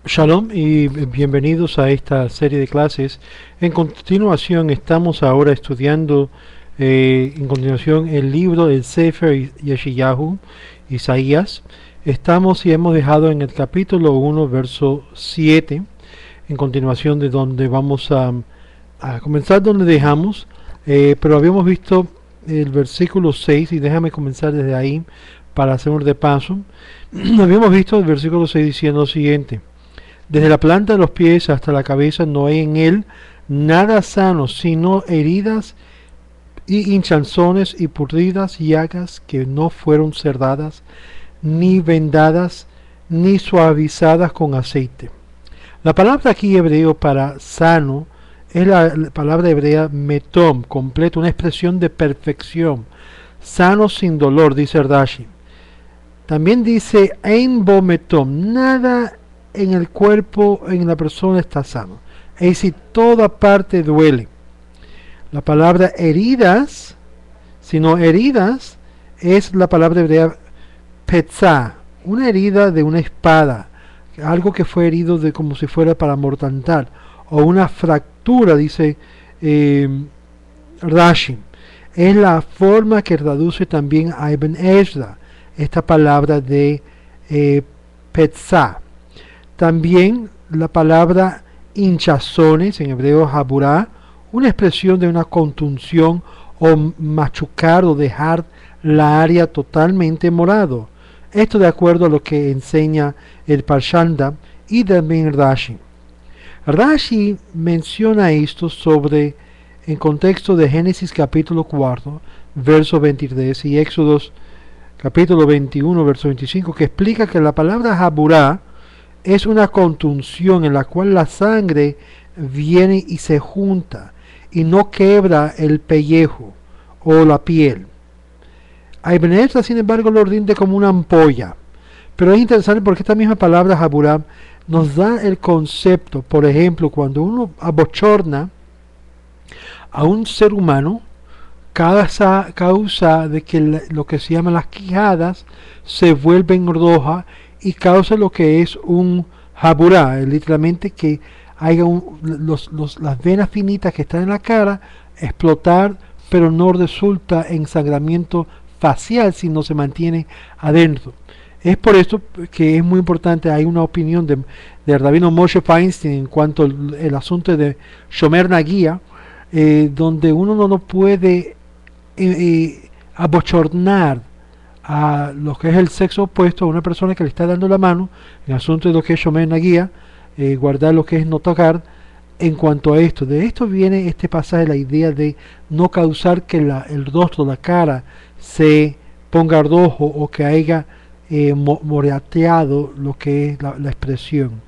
Shalom y bienvenidos a esta serie de clases. En continuación estamos ahora estudiando en continuación el libro del Sefer Yeshayahu, Isaías. Estamos y hemos dejado en el capítulo 1, verso 7, en continuación de donde vamos a comenzar donde dejamos, pero habíamos visto el versículo 6 y déjame comenzar desde ahí para hacer un repaso. Habíamos visto el versículo 6 diciendo lo siguiente: desde la planta de los pies hasta la cabeza no hay en él nada sano, sino heridas y hinchazones y pudridas llagas que no fueron cerradas, ni vendadas, ni suavizadas con aceite. La palabra aquí hebreo para sano es la palabra hebrea metom, completo, una expresión de perfección. Sano sin dolor, dice Rashi. También dice ein bo metom, nada en el cuerpo, en la persona está sano. Es decir, toda parte duele. La palabra heridas, sino heridas, es la palabra hebrea petzá, una herida de una espada, algo que fue herido de como si fuera para mortantar, o una fractura, dice Rashi. Es la forma que traduce también a Ibn Ezra esta palabra de petzá. También la palabra hinchazones, en hebreo haburá, una expresión de una contunción o machucar o dejar la área totalmente morado. Esto de acuerdo a lo que enseña el Parshanda y también Rashi. Rashi menciona esto en contexto de Génesis capítulo 4, verso 23 y Éxodos capítulo 21, verso 25, que explica que la palabra haburá es una contunción en la cual la sangre viene y se junta y no quebra el pellejo o la piel. A Ibn Ezra, sin embargo, lo rinde como una ampolla. Pero es interesante porque esta misma palabra haburá nos da el concepto, por ejemplo, cuando uno abochorna a un ser humano, causa de que lo que se llaman las quijadas se vuelven rojas y causa lo que es un haburá, literalmente que haya las venas finitas que están en la cara explotar, pero no resulta en sangramiento facial, sino se mantiene adentro. Es por esto que es muy importante, hay una opinión del rabino Moshe Feinstein en cuanto al asunto de Shomer Nagia, donde uno no puede abochornar a lo que es el sexo opuesto a una persona que le está dando la mano en asunto de lo que es Shomer Nagia, guardar lo que es no tocar. En cuanto a esto, de esto viene este pasaje, la idea de no causar que el rostro, la cara se ponga rojo o que haya moreteado lo que es la expresión.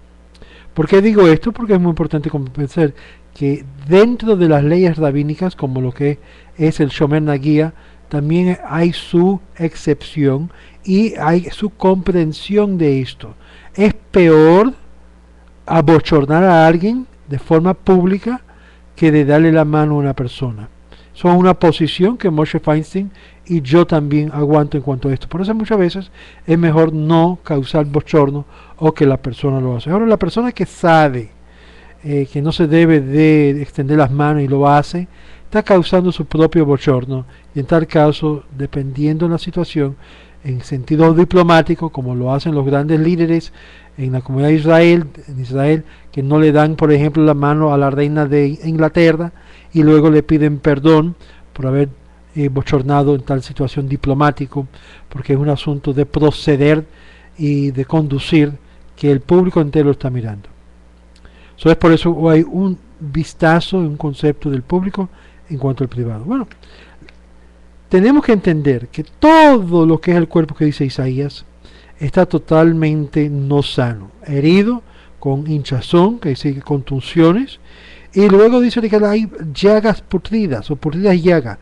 ¿Por qué digo esto? Porque es muy importante comprender que dentro de las leyes rabínicas, como lo que es el Shomer Nagia, también hay su excepción y hay su comprensión de esto. Es peor abochornar a alguien de forma pública que de darle la mano a una persona. Eso es una posición que Moshe Feinstein y yo también aguanto en cuanto a esto. Por eso muchas veces es mejor no causar bochorno o que la persona lo hace. Ahora, la persona que sabe que no se debe de extender las manos y lo hace, está causando su propio bochorno, y en tal caso, dependiendo de la situación, en sentido diplomático, como lo hacen los grandes líderes en la comunidad de Israel, que no le dan, por ejemplo, la mano a la reina de Inglaterra y luego le piden perdón por haber bochornado en tal situación diplomático, porque es un asunto de proceder y de conducir que el público entero está mirando. So, es por eso hay un vistazo, un concepto del público en cuanto al privado. Bueno, tenemos que entender que todo lo que es el cuerpo que dice Isaías está totalmente no sano, herido, con hinchazón, que dice contunciones, y luego dice que hay llagas putridas o putridas llagas.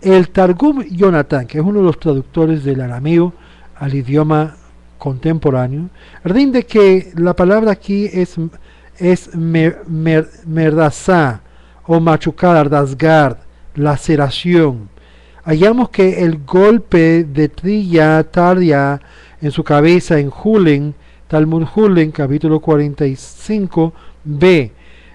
El Targum Jonathan, que es uno de los traductores del arameo al idioma contemporáneo, rinde que la palabra aquí es merdazá o machucar, rasgar, laceración. Hallamos que el golpe de Trilla Tardia en su cabeza en Julen Talmud Hulen, capítulo 45b.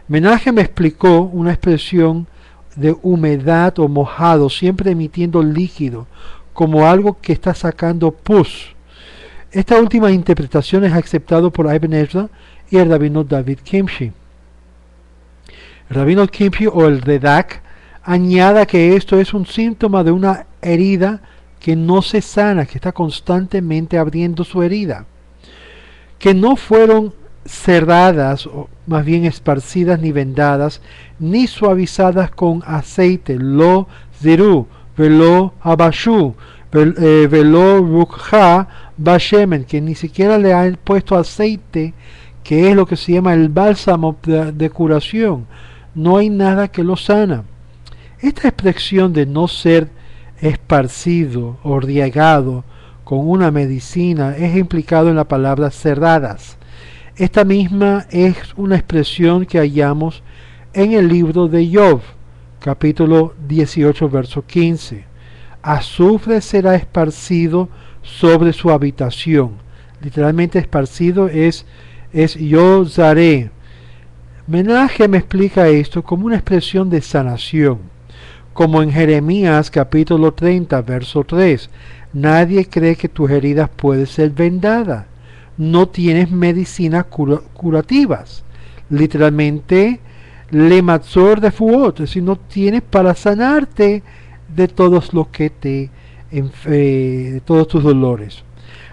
Menachem explicó una expresión de humedad o mojado, siempre emitiendo líquido, como algo que está sacando pus. Esta última interpretación es aceptada por Ibn Ezra y el rabino David Kimchi. El rabino Kimchi o el Redak añada que esto es un síntoma de una herida que no se sana, que está constantemente abriendo su herida, que no fueron cerradas, o más bien esparcidas ni vendadas, ni suavizadas con aceite, lo ziru, velo abashu, velo rukha bashemen, que ni siquiera le han puesto aceite, que es lo que se llama el bálsamo de curación. No hay nada que lo sana. Esta expresión de no ser esparcido o riegado con una medicina es implicado en la palabra cerradas. Esta misma es una expresión que hallamos en el libro de Job, capítulo 18, verso 15. Azufre será esparcido sobre su habitación. Literalmente esparcido es yo zaré. Menachem explica esto como una expresión de sanación, como en Jeremías capítulo 30, verso 3. Nadie cree que tus heridas pueden ser vendadas. No tienes medicinas curativas. Literalmente, le matzor de fuot, es decir, no tienes para sanarte de todos los que de todos tus dolores.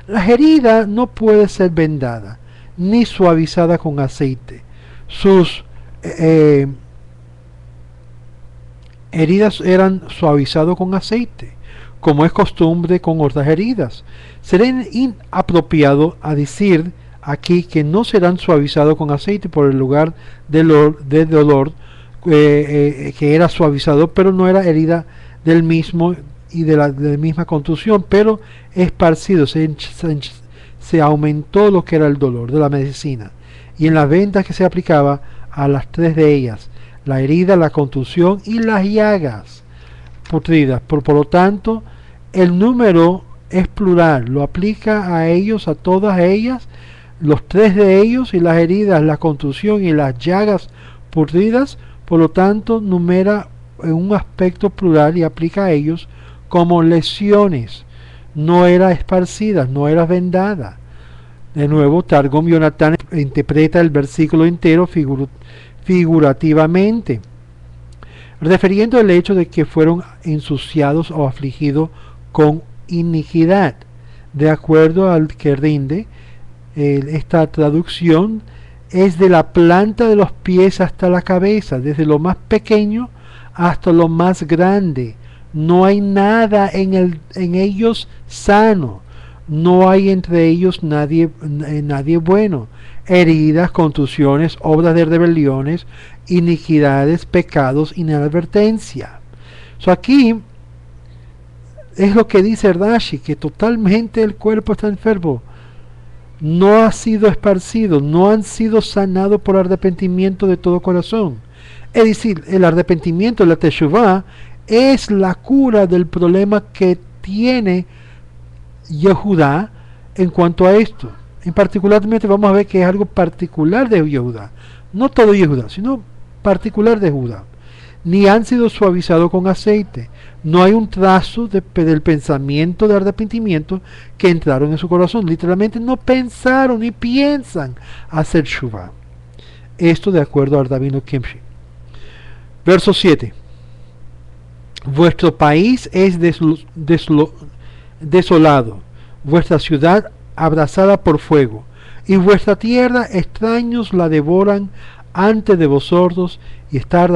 Las heridas no pueden ser vendadas ni suavizadas con aceite. Sus heridas eran suavizadas con aceite, como es costumbre con otras heridas. Sería inapropiado a decir aquí que no serán suavizados con aceite por el lugar de dolor que era suavizado, pero no era herida del mismo y de la misma contusión, pero esparcido, se aumentó lo que era el dolor de la medicina, y en las vendas que se aplicaba a las tres de ellas, la herida, la contusión y las llagas putridas. Por lo tanto, el número es plural, lo aplica a ellos, a todas ellas, los tres de ellos, y las heridas, la contusión y las llagas putridas. Por lo tanto, numera en un aspecto plural y aplica a ellos como lesiones. No era esparcida, no era vendada. De nuevo, Targum Yonatán interpreta el versículo entero figurativamente, refiriendo al hecho de que fueron ensuciados o afligidos con iniquidad. De acuerdo al que rinde esta traducción, es de la planta de los pies hasta la cabeza, desde lo más pequeño hasta lo más grande. No hay nada en ellos sano, no hay entre ellos nadie bueno. Heridas, contusiones, obras de rebeliones, iniquidades, pecados, inadvertencia. Aquí es lo que dice Rashi, que totalmente el cuerpo está enfermo, no ha sido esparcido, no han sido sanados por arrepentimiento de todo corazón. Es decir, el arrepentimiento, la teshuvah, es la cura del problema que tiene Yehudá en cuanto a esto. En particularmente vamos a ver que es algo particular de Yehudá, no todo Yehudá, sino particular de Judá. Ni han sido suavizados con aceite. No hay un trazo del pensamiento de arrepentimiento que entraron en su corazón. Literalmente no pensaron ni piensan hacer shuvah. Esto de acuerdo al rabino Kimchi. Verso 7. Vuestro país es desolado, vuestra ciudad abrazada por fuego, y vuestra tierra extraños la devoran antes de vosotros, y está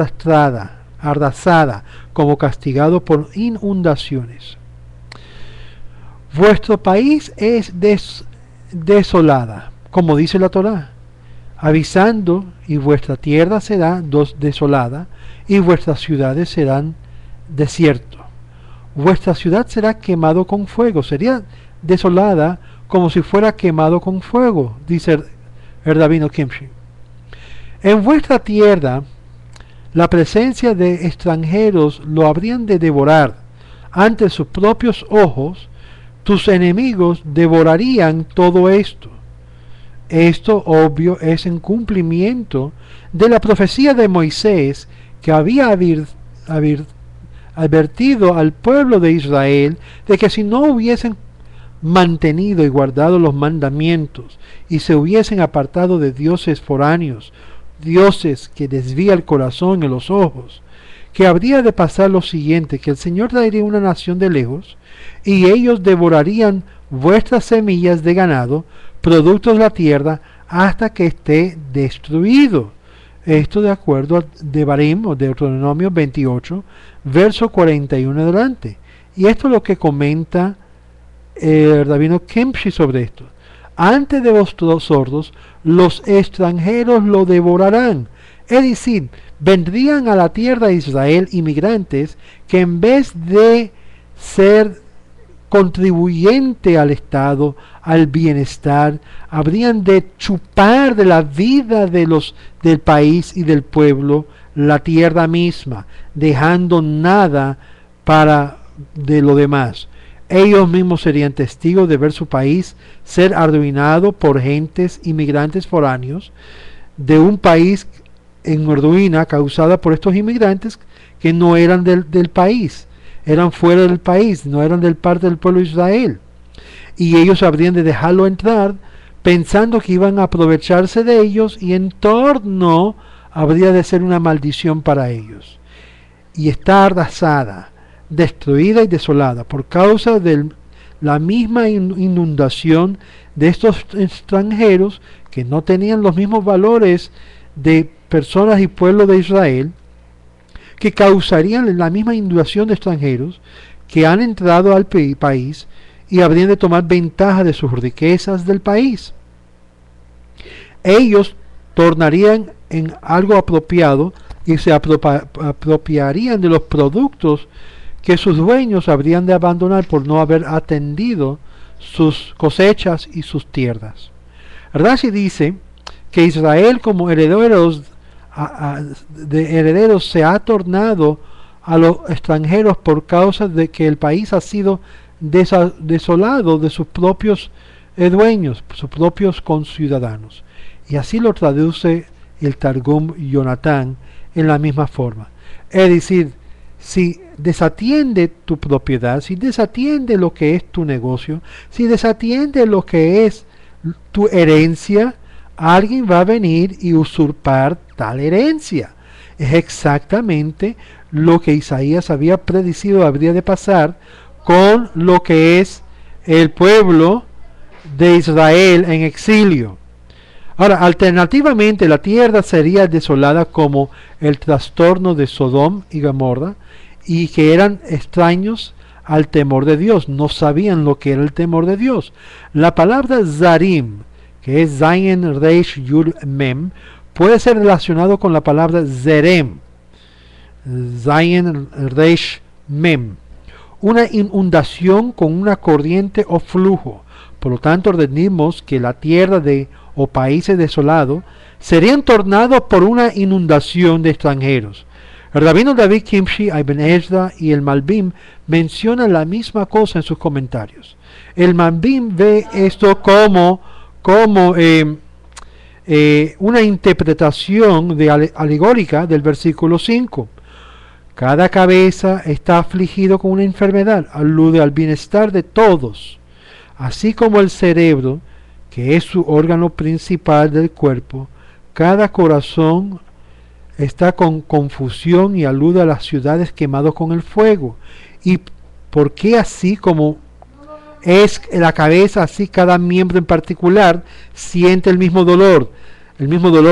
arrasada como castigado por inundaciones. Vuestro país es desolada, como dice la Torá, avisando, y vuestra tierra será desolada, y vuestras ciudades serán desierto. Vuestra ciudad será quemado con fuego, sería desolada como si fuera quemado con fuego, dice el rabino Kimchi. En vuestra tierra la presencia de extranjeros lo habrían de devorar ante sus propios ojos. Tus enemigos devorarían todo esto. Esto, obvio, es en cumplimiento de la profecía de Moisés, que había advertido al pueblo de Israel de que si no hubiesen mantenido y guardado los mandamientos y se hubiesen apartado de dioses foráneos, dioses que desvía el corazón y los ojos, que habría de pasar lo siguiente, que el Señor traería una nación de lejos y ellos devorarían vuestras semillas de ganado, productos de la tierra, hasta que esté destruido. Esto de acuerdo a Devarim o Deuteronomio 28, verso 41 adelante. Y esto es lo que comenta el rabino Kempshi sobre esto. Antes de vosotros sordos, los extranjeros lo devorarán. Es decir, vendrían a la tierra de Israel inmigrantes que en vez de ser contribuyente al Estado, al bienestar, habrían de chupar de la vida del país y del pueblo la tierra misma, dejando nada para de lo demás. Ellos mismos serían testigos de ver su país ser arruinado por gentes inmigrantes foráneos de un país en ruina causada por estos inmigrantes que no eran del país, eran fuera del país, no eran del parte del pueblo de Israel. Y ellos habrían de dejarlo entrar pensando que iban a aprovecharse de ellos, y en torno habría de ser una maldición para ellos. Y está arrasada, destruida y desolada por causa de la misma inundación de estos extranjeros que no tenían los mismos valores de personas y pueblo de Israel, que causarían la misma inundación de extranjeros que han entrado al país y habrían de tomar ventaja de sus riquezas del país. Ellos tornarían en algo apropiado y se apropiarían de los productos que sus dueños habrían de abandonar por no haber atendido sus cosechas y sus tierras. Rashi dice que Israel como herederos se ha tornado a los extranjeros por causa de que el país ha sido desolado de sus propios dueños, sus propios conciudadanos. Y así lo traduce el Targum Jonatán en la misma forma. Es decir, si desatiende tu propiedad, si desatiende lo que es tu negocio, si desatiende lo que es tu herencia, alguien va a venir y usurpar tal herencia. Es exactamente lo que Isaías había predicido habría de pasar con lo que es el pueblo de Israel en exilio. Ahora, alternativamente, la tierra sería desolada como el trastorno de Sodom y Gomorra, y que eran extraños al temor de Dios, no sabían lo que era el temor de Dios. La palabra Zarim, que es Zayin Reish Yud Mem, puede ser relacionado con la palabra Zerem, Zayin Reish Mem, una inundación con una corriente o flujo. Por lo tanto, ordenamos que la tierra o países desolados serían tornados por una inundación de extranjeros. El rabino David Kimshi, Ibn Ezra y el Malbim mencionan la misma cosa en sus comentarios. El Malbim ve esto como una interpretación alegórica del versículo 5. Cada cabeza está afligido con una enfermedad, alude al bienestar de todos, así como el cerebro, que es su órgano principal del cuerpo. Cada corazón está con confusión y alude a las ciudades quemadas con el fuego. ¿Y por qué así como es la cabeza, así cada miembro en particular siente el mismo dolor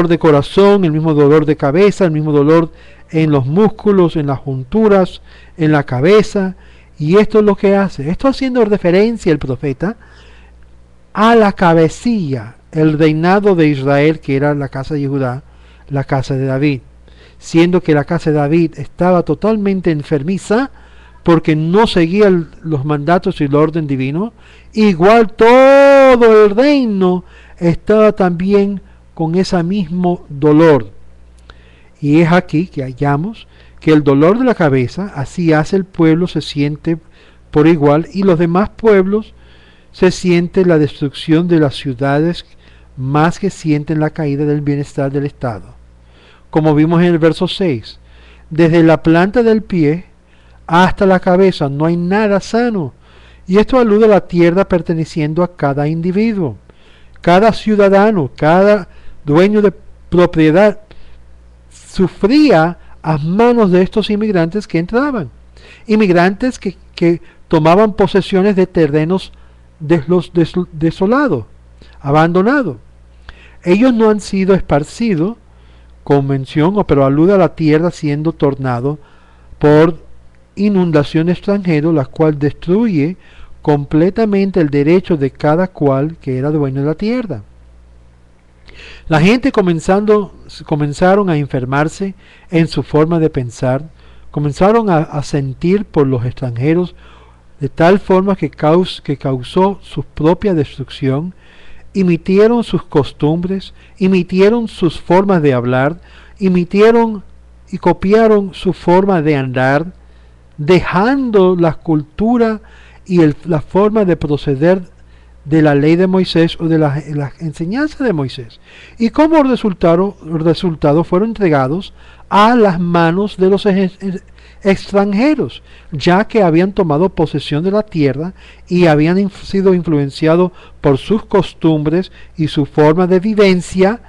de corazón, el mismo dolor de cabeza, el mismo dolor en los músculos, en las junturas, en la cabeza? Y esto es lo que hace. Esto haciendo referencia el profeta a la cabecilla, el reinado de Israel, que era la casa de Judá, la casa de David, siendo que la casa de David estaba totalmente enfermiza porque no seguía los mandatos y el orden divino. Igual todo el reino estaba también con ese mismo dolor. Y es aquí que hallamos que el dolor de la cabeza, así hace el pueblo, se siente por igual, y los demás pueblos se siente la destrucción de las ciudades más que sienten la caída del bienestar del Estado. Como vimos en el verso 6, desde la planta del pie hasta la cabeza no hay nada sano, y esto alude a la tierra perteneciendo a cada individuo. Cada ciudadano, cada dueño de propiedad sufría a manos de estos inmigrantes que entraban. Inmigrantes que tomaban posesiones de terrenos desolados, abandonados. Ellos no han sido esparcidos con mención, pero alude a la tierra siendo tornado por inundación extranjera, la cual destruye completamente el derecho de cada cual que era dueño de la tierra. La gente comenzaron a enfermarse en su forma de pensar, comenzaron a sentir por los extranjeros de tal forma que causó su propia destrucción, imitieron sus costumbres, imitieron sus formas de hablar, imitieron y copiaron su forma de andar, dejando la cultura y la forma de proceder de la ley de Moisés o de la enseñanza de Moisés. Y como resultado fueron entregados a las manos de los extranjeros, ya que habían tomado posesión de la tierra y habían sido influenciados por sus costumbres y su forma de vivencia.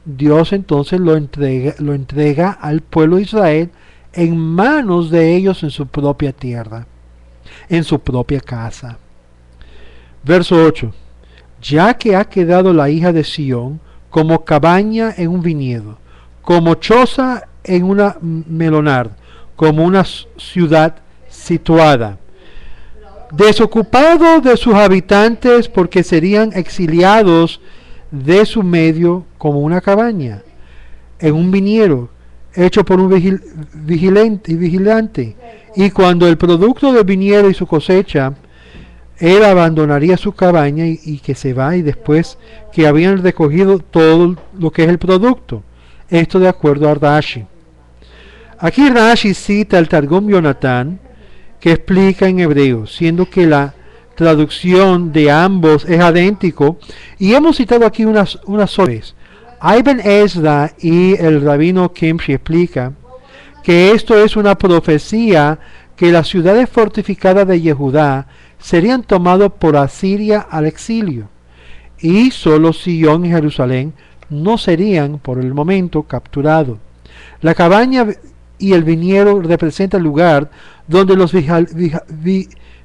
Dios entonces lo entrega al pueblo de Israel en manos de ellos en su propia tierra, en su propia casa. Verso 8. Ya que ha quedado la hija de Sión como cabaña en un viñedo, como choza en una melonar, como una ciudad situada, desocupado de sus habitantes porque serían exiliados de su medio, como una cabaña en un viñedo hecho por un vigilante, y cuando el producto del viñedo y su cosecha, él abandonaría su cabaña y que se va, y después que habían recogido todo lo que es el producto. Esto de acuerdo a Rashi. Aquí Rashi cita el Targum Yonatán, que explica en hebreo, siendo que la traducción de ambos es idéntico, y hemos citado aquí una sola vez. Ibn Ezra y el rabino Kimshi explica que esto es una profecía que las ciudades fortificadas de Yehudá serían tomados por Asiria al exilio, y solo Sion y Jerusalén no serían por el momento capturados. La cabaña y el viñedo representan el lugar donde los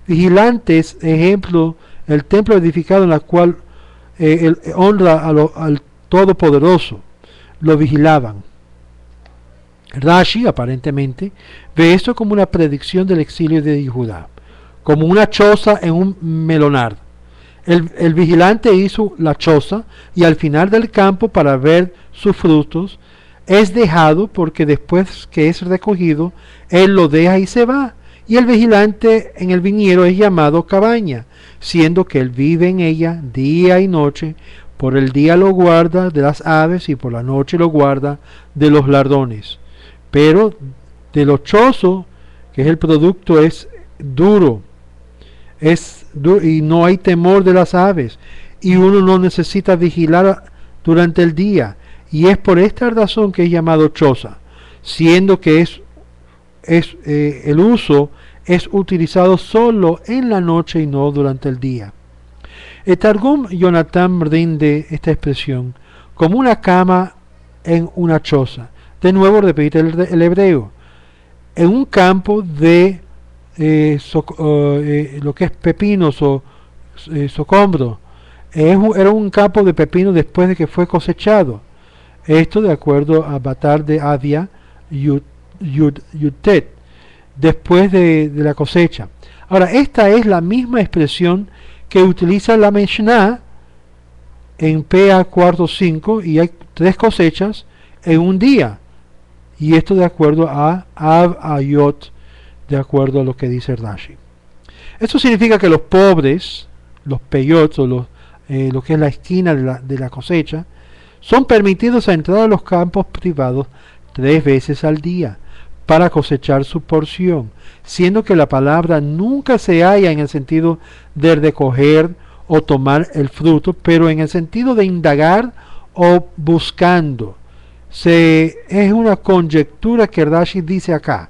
vigilantes, ejemplo, el templo edificado en el cual honra al Todopoderoso, lo vigilaban. Rashi aparentemente ve esto como una predicción del exilio de Judá, como una choza en un melonar. El vigilante hizo la choza y al final del campo, para ver sus frutos, es dejado, porque después que es recogido, él lo deja y se va. Y el vigilante en el viñedo es llamado cabaña, siendo que él vive en ella día y noche. Por el día lo guarda de las aves y por la noche lo guarda de los ladrones. Pero de lo chozo, que es el producto, es duro, y no hay temor de las aves, y uno no necesita vigilar durante el día, y es por esta razón que es llamado choza, siendo que el uso es utilizado solo en la noche y no durante el día. El Targum Yonatán rinde esta expresión como una cama en una choza. De nuevo repite el hebreo, en un campo de lo que es pepinos o socombro. Era un campo de pepinos después de que fue cosechado. Esto de acuerdo a Batar de Avia Yutet, después de la cosecha. Ahora, esta es la misma expresión que utiliza la Mishnah en PA 4.5, y hay 3 cosechas en un día. Y esto de acuerdo a Av Ayot, de acuerdo a lo que dice Rashi. Esto significa que los pobres, los peyots, o lo que es la esquina de la cosecha, son permitidos a entrar a los campos privados 3 veces al día para cosechar su porción, siendo que la palabra nunca se halla en el sentido de recoger o tomar el fruto, pero en el sentido de indagar o buscando. Es una conjetura que Rashi dice acá.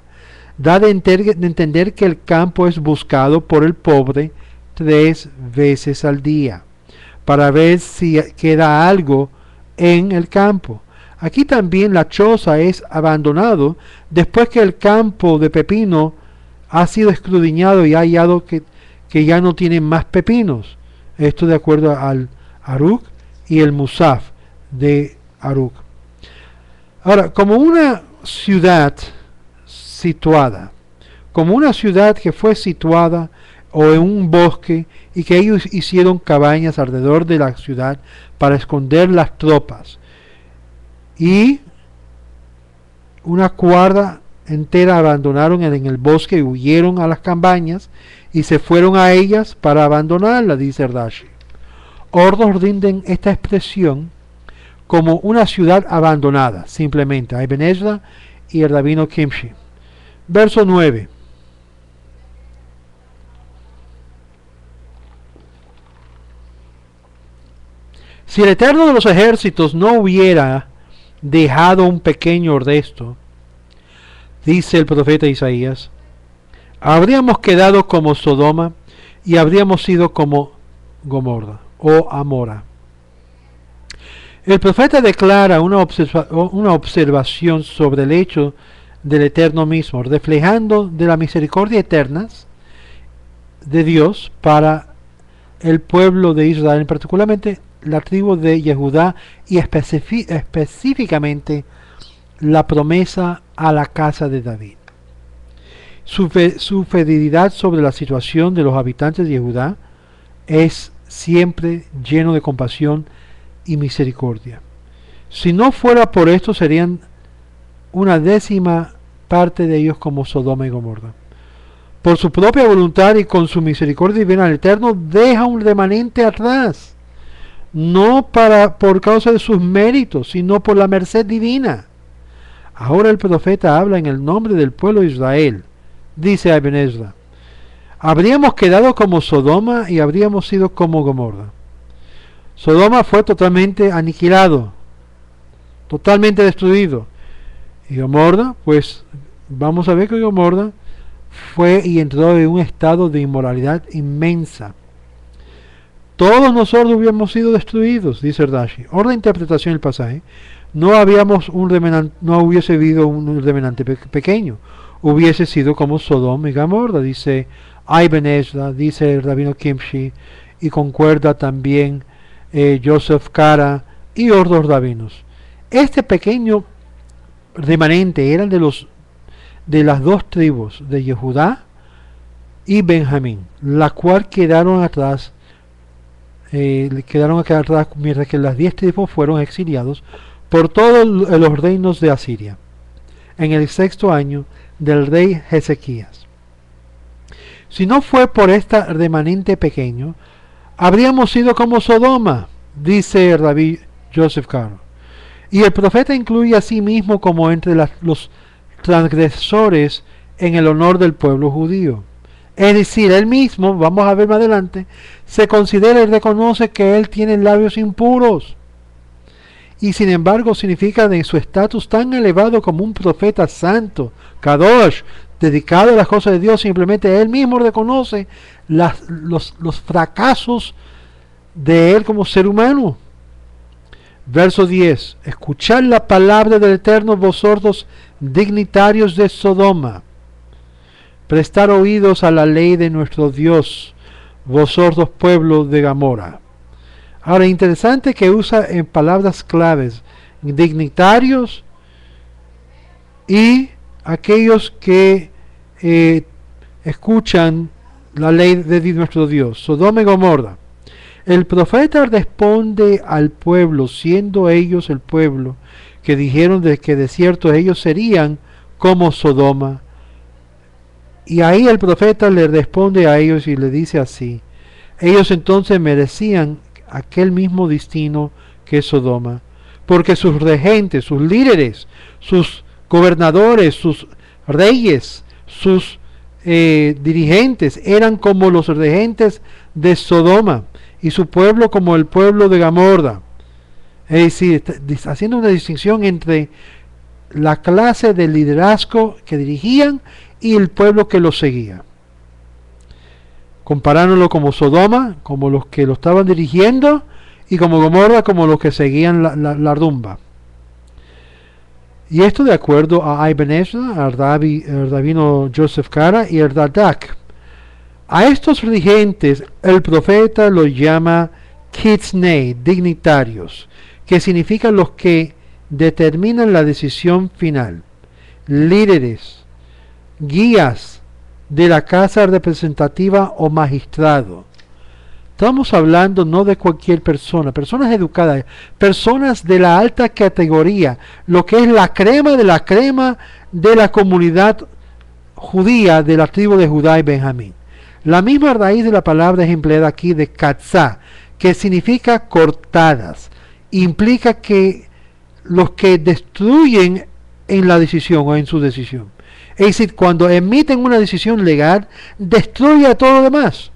Da de entender que el campo es buscado por el pobre 3 veces al día, para ver si queda algo en el campo. Aquí también la choza es abandonado después que el campo de pepino ha sido escudriñado y ha hallado que ya no tiene más pepinos. Esto de acuerdo al Aruk y el Musaf de Aruk. Ahora, como una ciudad situada, como una ciudad que fue situada o en un bosque y que ellos hicieron cabañas alrededor de la ciudad para esconder las tropas, y una cuadra entera abandonaron en el bosque y huyeron a las cabañas y se fueron a ellas para abandonarla, dice Rashi. Otros rinden esta expresión como una ciudad abandonada, simplemente, Ibn Ezra y el rabino Kimshi. Verso 9. Si el Eterno de los ejércitos no hubiera dejado un pequeño resto, dice el profeta Isaías, habríamos quedado como Sodoma y habríamos sido como Gomorra o Amora. El profeta declara una observación sobre el hecho del Eterno mismo, reflejando de la misericordia eterna de Dios para el pueblo de Israel, particularmente la tribu de Yehudá y específicamente la promesa a la casa de David. Su fidelidad sobre la situación de los habitantes de Yehudá es siempre lleno de compasión y misericordia. Si no fuera por esto, serían una décima parte de ellos como Sodoma y Gomorra. Por su propia voluntad y con su misericordia divina, el Eterno deja un remanente atrás, no por causa de sus méritos, sino por la merced divina. Ahora el profeta habla en el nombre del pueblo de Israel. Dice Ibn Ezra, habríamos quedado como Sodoma y habríamos sido como Gomorra. Sodoma fue totalmente aniquilado, totalmente destruido. Y Gomorra, pues vamos a ver que Gomorra fue y entró en un estado de inmoralidad inmensa. Todos nosotros hubiéramos sido destruidos, dice Rashi. Otra interpretación del pasaje, no hubiese habido un remanente pequeño, hubiese sido como Sodoma y Gomorra, dice Ibn Ezra, dice el rabino Kimshi, y concuerda también Joseph Kara y otros rabinos. Este pequeño remanente eran de las dos tribus de Yehudá y Benjamín, la cual quedaron atrás, mientras que las 10 tribus fueron exiliados por todos los reinos de Asiria en el 6º año del rey Ezequías. Si no fue por este remanente pequeño, habríamos sido como Sodoma, dice el rabí Joseph Caro. Y el profeta incluye a sí mismo como entre los transgresores en el honor del pueblo judío. Es decir, él mismo, vamos a ver más adelante, se considera y reconoce que él tiene labios impuros. Y sin embargo significa de su estatus tan elevado como un profeta santo, Kadosh, dedicado a las cosas de Dios. Simplemente él mismo reconoce los fracasos de él como ser humano. Verso 10. Escuchad la palabra del Eterno, vosotros dignitarios de Sodoma. Prestar oídos a la ley de nuestro Dios, vosotros pueblos de Gomorra. Ahora, interesante que usa en palabras claves, dignitarios y aquellos que escuchan la ley de nuestro Dios, Sodoma y Gomorra. El profeta responde al pueblo, siendo ellos el pueblo, que dijeron de que de cierto ellos serían como Sodoma. Y ahí el profeta le responde a ellos y le dice así: ellos entonces merecían aquel mismo destino que Sodoma, porque sus regentes, sus líderes, sus gobernadores, sus reyes, sus dirigentes eran como los regentes de Sodoma, y su pueblo como el pueblo de Gomorra. Es decir, haciendo una distinción entre la clase de liderazgo que dirigían y el pueblo que los seguía, comparándolo como Sodoma, como los que lo estaban dirigiendo, y como Gomorra, como los que seguían la rumba. Y esto de acuerdo a Ibn Ezra, al rabino Joseph Kara y el Radak. A estos dirigentes el profeta los llama Kitznei, dignitarios, que significan los que determinan la decisión final, líderes, guías de la casa representativa o magistrado. Estamos hablando no de cualquier persona, personas educadas, personas de la alta categoría, lo que es la crema de la comunidad judía de la tribu de Judá y Benjamín. La misma raíz de la palabra es empleada aquí de katzá, que significa cortadas. Implica que los que destruyen en la decisión o en su decisión. Es decir, cuando emiten una decisión legal, destruye a todo lo demás.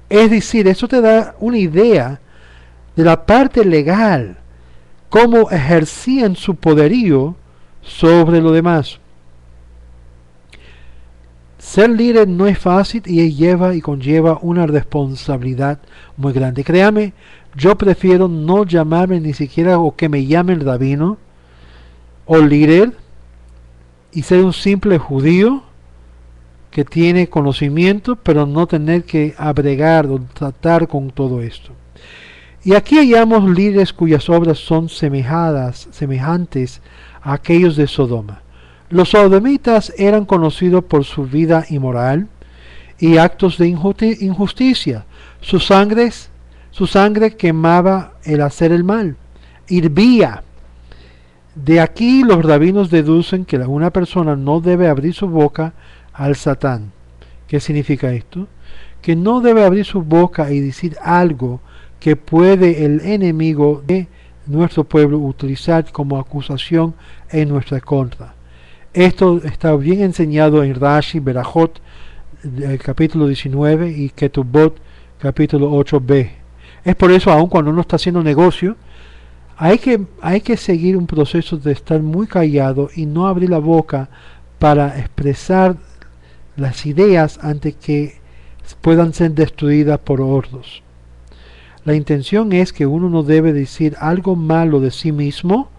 Es decir, eso te da una idea de la parte legal, cómo ejercían su poderío sobre lo demás. Ser líder no es fácil y lleva y conlleva una responsabilidad muy grande. Créame, yo prefiero no llamarme ni siquiera o que me llamen rabino o líder y ser un simple judío que tiene conocimiento, pero no tener que abregar o tratar con todo esto. Y aquí hallamos líderes cuyas obras son semejantes a aquellos de Sodoma. Los sodomitas eran conocidos por su vida inmoral y actos de injusticia. Su sangre quemaba el hacer el mal, hirvía. De aquí los rabinos deducen que una persona no debe abrir su boca al Satán. ¿Qué significa esto? Que no debe abrir su boca y decir algo que puede el enemigo de nuestro pueblo utilizar como acusación en nuestra contra. Esto está bien enseñado en Rashi, Berajot, capítulo 19 y Ketubot, capítulo 8b. Es por eso, aun cuando uno está haciendo negocio, hay que seguir un proceso de estar muy callado y no abrir la boca para expresar las ideas antes que puedan ser destruidas por otros. La intención es que uno no debe decir algo malo de sí mismo.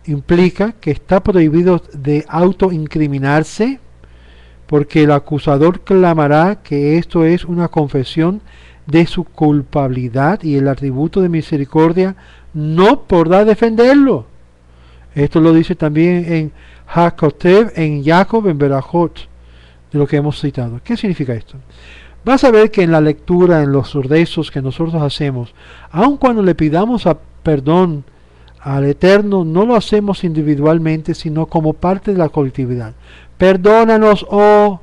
Implica que está prohibido de autoincriminarse, porque el acusador clamará que esto es una confesión de su culpabilidad y el atributo de misericordia no podrá defenderlo. Esto lo dice también en Hakotev, en Jacob, en Berajot, de lo que hemos citado. ¿Qué significa esto? Vas a ver que en la lectura, en los rezos que nosotros hacemos, aun cuando le pidamos perdón al Eterno, no lo hacemos individualmente, sino como parte de la colectividad. Perdónanos, oh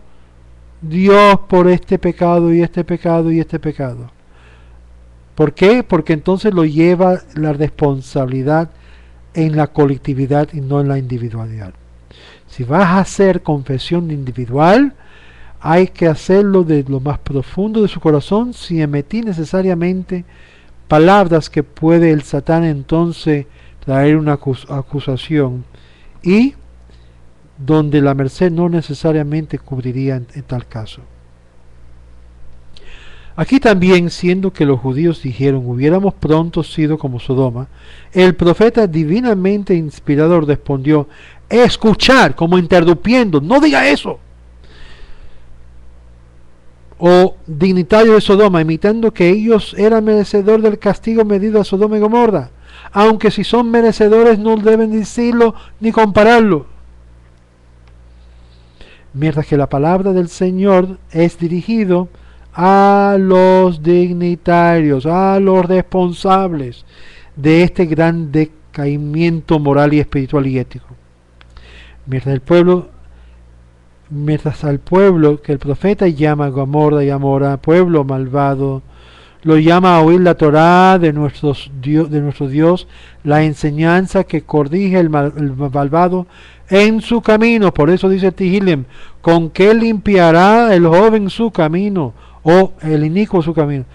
Dios, por este pecado y este pecado y este pecado. ¿Por qué? Porque entonces lo lleva la responsabilidad en la colectividad y no en la individualidad. Si vas a hacer confesión individual, hay que hacerlo de lo más profundo de su corazón, sin emitir necesariamente palabras que puede el Satán entonces traer una acusación, y donde la merced no necesariamente cubriría en tal caso. Aquí también, siendo que los judíos dijeron, hubiéramos pronto sido como Sodoma, el profeta divinamente inspirador respondió, escuchar, como interrumpiendo, no diga eso. O dignitario de Sodoma, imitando que ellos eran merecedores del castigo medido a Sodoma y Gomorra, aunque si son merecedores no deben decirlo ni compararlo. Mientras que la palabra del Señor es dirigido a los dignitarios, a los responsables de este gran decaimiento moral y espiritual y ético. Mientras al pueblo que el profeta llama Gomorra y Amora, pueblo malvado, lo llama a oír la Torá de nuestro Dios, la enseñanza que corrige el malvado en su camino. Por eso dice Tehillim, ¿con qué limpiará el joven su camino? O el inicuo su camino.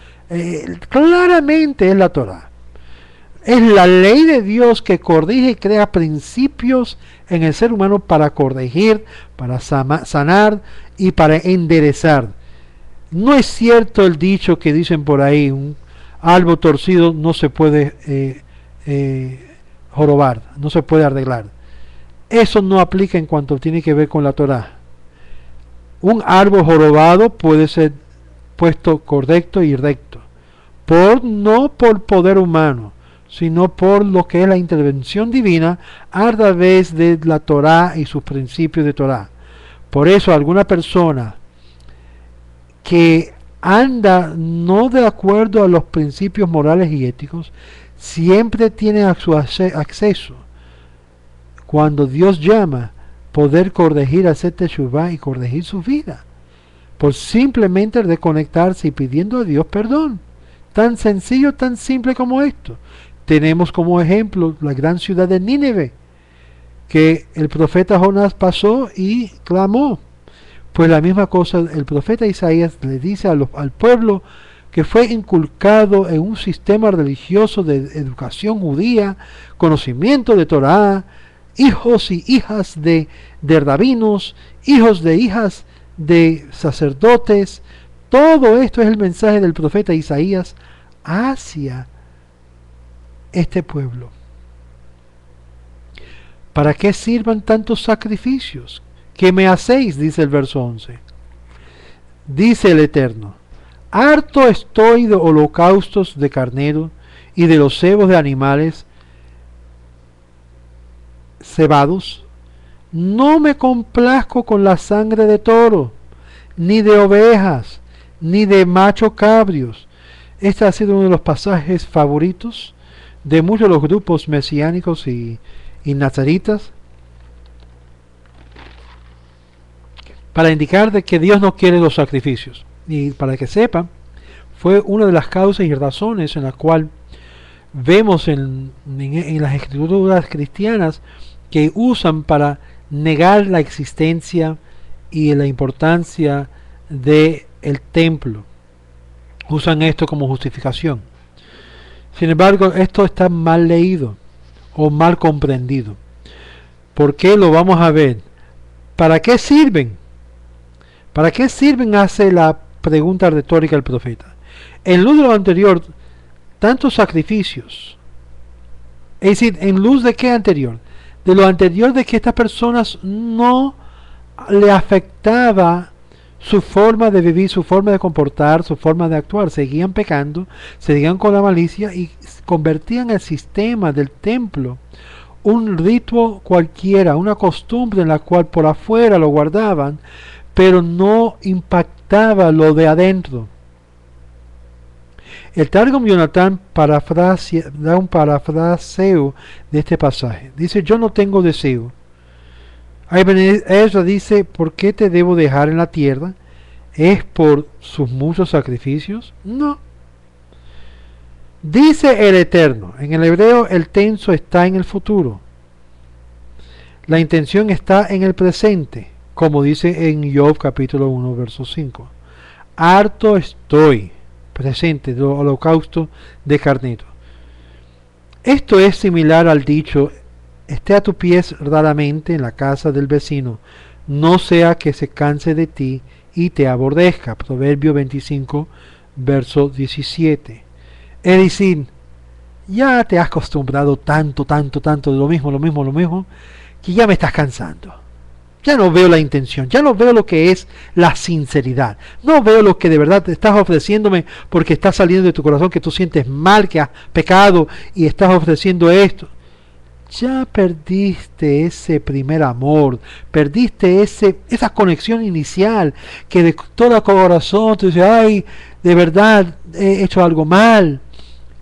Claramente es la Torá. Es la ley de Dios que corrige y crea principios en el ser humano para corregir, para sanar y para enderezar. No es cierto el dicho que dicen por ahí, un árbol torcido no se puede jorobar, no se puede arreglar. Eso no aplica en cuanto tiene que ver con la Torá. Un árbol jorobado puede ser puesto correcto y recto, no por poder humano, sino por lo que es la intervención divina a través de la Torá y sus principios de Torá. Por eso alguna persona que anda no de acuerdo a los principios morales y éticos, siempre tiene a su acceso, cuando Dios llama, poder corregir, hacer teshuvá y corregir su vida, por simplemente desconectarse y pidiendo a Dios perdón. Tan sencillo, tan simple como esto. Tenemos como ejemplo la gran ciudad de Nínive, que el profeta Jonás pasó y clamó. Pues la misma cosa el profeta Isaías le dice al pueblo que fue inculcado en un sistema religioso de educación judía, conocimiento de Torá, hijos y hijas de rabinos, hijos de hijas de sacerdotes. Todo esto es el mensaje del profeta Isaías hacia este pueblo. ¿Para qué sirvan tantos sacrificios? ¿Qué me hacéis? Dice el verso 11. Dice el Eterno: harto estoy de holocaustos de carnero y de los cebos de animales cebados. No me complazco con la sangre de toro, ni de ovejas, ni de macho cabrios. Este ha sido uno de los pasajes favoritos de muchos de los grupos mesiánicos y nazaritas, para indicar de que Dios no quiere los sacrificios. Y para que sepan, fue una de las causas y razones en la cual vemos en las escrituras cristianas que usan para negar la existencia y la importancia del templo. Usan esto como justificación. Sin embargo, esto está mal leído o mal comprendido. ¿Por qué? Lo vamos a ver. ¿Para qué sirven? ¿Para qué sirven? Hace la pregunta retórica el profeta. En luz de lo anterior, tantos sacrificios. Es decir, ¿en luz de qué anterior? De lo anterior, de que estas personas no le afectaba su forma de vivir, su forma de comportar, su forma de actuar. Seguían pecando, seguían con la malicia y convertían el sistema del templo un rito cualquiera, una costumbre en la cual por afuera lo guardaban, pero no impactaba lo de adentro. El Targum Yonatán da un parafraseo de este pasaje. Dice: yo no tengo deseo. Ezra dice: ¿por qué te debo dejar en la tierra? ¿Es por sus muchos sacrificios? No. Dice el Eterno. En el hebreo el tenso está en el futuro. La intención está en el presente, como dice en Job capítulo 1 verso 5. Harto estoy, presente, del holocausto de carnero. Esto es similar al dicho: esté a tus pies raramente en la casa del vecino, no sea que se canse de ti y te aborrezca. Proverbio 25 verso 17. Es decir, ya te has acostumbrado tanto de lo mismo, que ya me estás cansando. Ya no veo la intención, ya no veo lo que es la sinceridad, no veo lo que de verdad te estás ofreciéndome, porque está saliendo de tu corazón que tú sientes mal, que has pecado y estás ofreciendo esto. Ya perdiste ese primer amor, perdiste esa conexión inicial, que de todo corazón tú dices: ay, de verdad he hecho algo mal,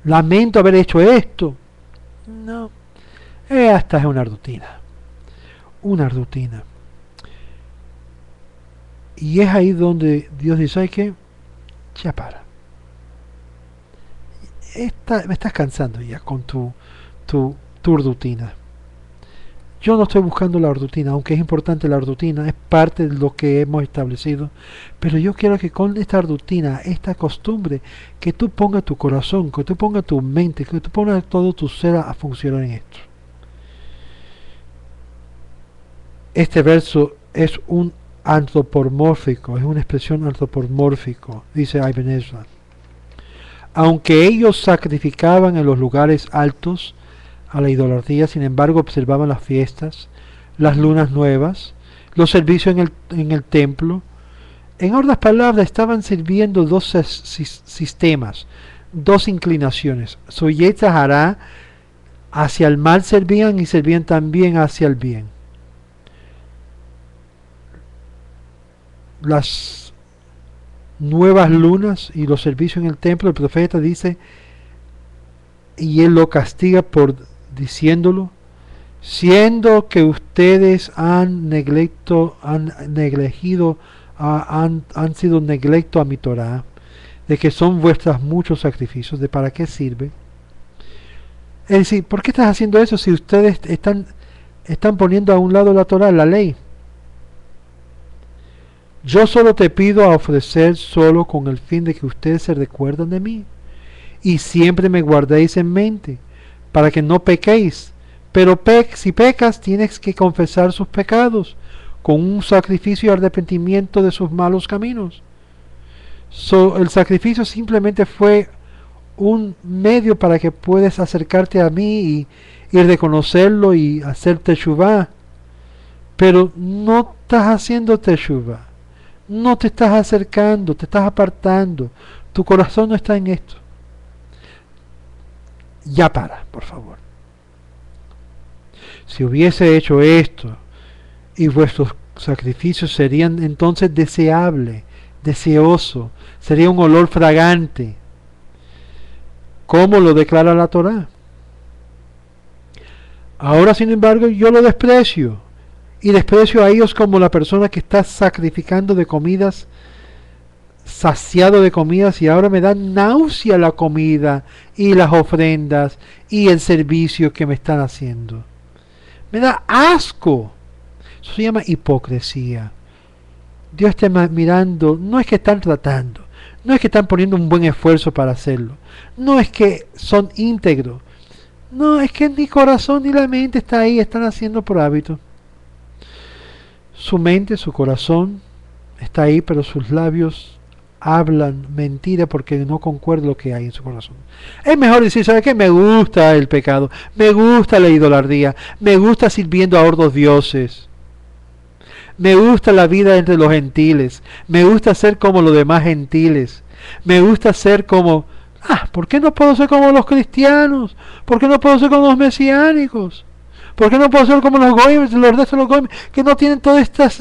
lamento haber hecho esto. No, esta es una rutina. Y es ahí donde Dios dice: ¿sabes qué? Ya para. Me estás cansando ya con tu rutina. Yo no estoy buscando la rutina, aunque es importante la rutina, es parte de lo que hemos establecido, pero yo quiero que con esta rutina, esta costumbre, que tú pongas tu corazón, que tú pongas tu mente, que tú pongas todo tu ser a funcionar en esto. Este verso es un antropomórfico, es una expresión antropomórfico, dice Ibn Ezra. Aunque ellos sacrificaban en los lugares altos a la idolatría, sin embargo observaban las fiestas, las lunas nuevas, los servicios en el templo. En otras palabras, estaban sirviendo dos sistemas, dos inclinaciones. Su Yetzer Hara, hacia el mal servían y servían también hacia el bien. Las nuevas lunas y los servicios en el templo, el profeta dice, y él lo castiga por diciéndolo, siendo que ustedes han sido neglecto a mi Torah, de que son vuestros muchos sacrificios, de para qué sirve. Es decir, ¿por qué estás haciendo eso si ustedes están poniendo a un lado la Torah, la ley? Yo solo te pido a ofrecer solo con el fin de que ustedes se recuerden de mí y siempre me guardéis en mente, para que no pequéis. Pero si pecas, tienes que confesar sus pecados con un sacrificio y arrepentimiento de sus malos caminos. El sacrificio simplemente fue un medio para que puedas acercarte a mí y reconocerlo y hacer teshuvah. Pero no estás haciendo teshuvah. No te estás acercando, te estás apartando. Tu corazón no está en esto. Ya para, por favor. Si hubiese hecho esto y vuestros sacrificios serían entonces deseables, deseoso, sería un olor fragante, como lo declara la Torá. Ahora, sin embargo, yo lo desprecio, y desprecio a ellos como la persona que está sacrificando de comidas, saciado de comidas, y ahora me da náusea la comida y las ofrendas y el servicio que me están haciendo. Me da asco. Eso se llama hipocresía. Dios está mirando, no es que están tratando, no es que están poniendo un buen esfuerzo para hacerlo, no es que son íntegros, no, es que ni corazón ni la mente está ahí, están haciendo por hábito. Su mente, su corazón está ahí, pero sus labios hablan mentira porque no concuerda lo que hay en su corazón. Es mejor decir, ¿sabe qué? Me gusta el pecado, me gusta la idolatría, me gusta sirviendo a otros dioses, me gusta la vida entre los gentiles, me gusta ser como los demás gentiles, me gusta ser como... ¿por qué no puedo ser como los cristianos? ¿Por qué no puedo ser como los mesiánicos? ¿Por qué no puedo ser como los goyim, los restos de los goyim, que no tienen todos estos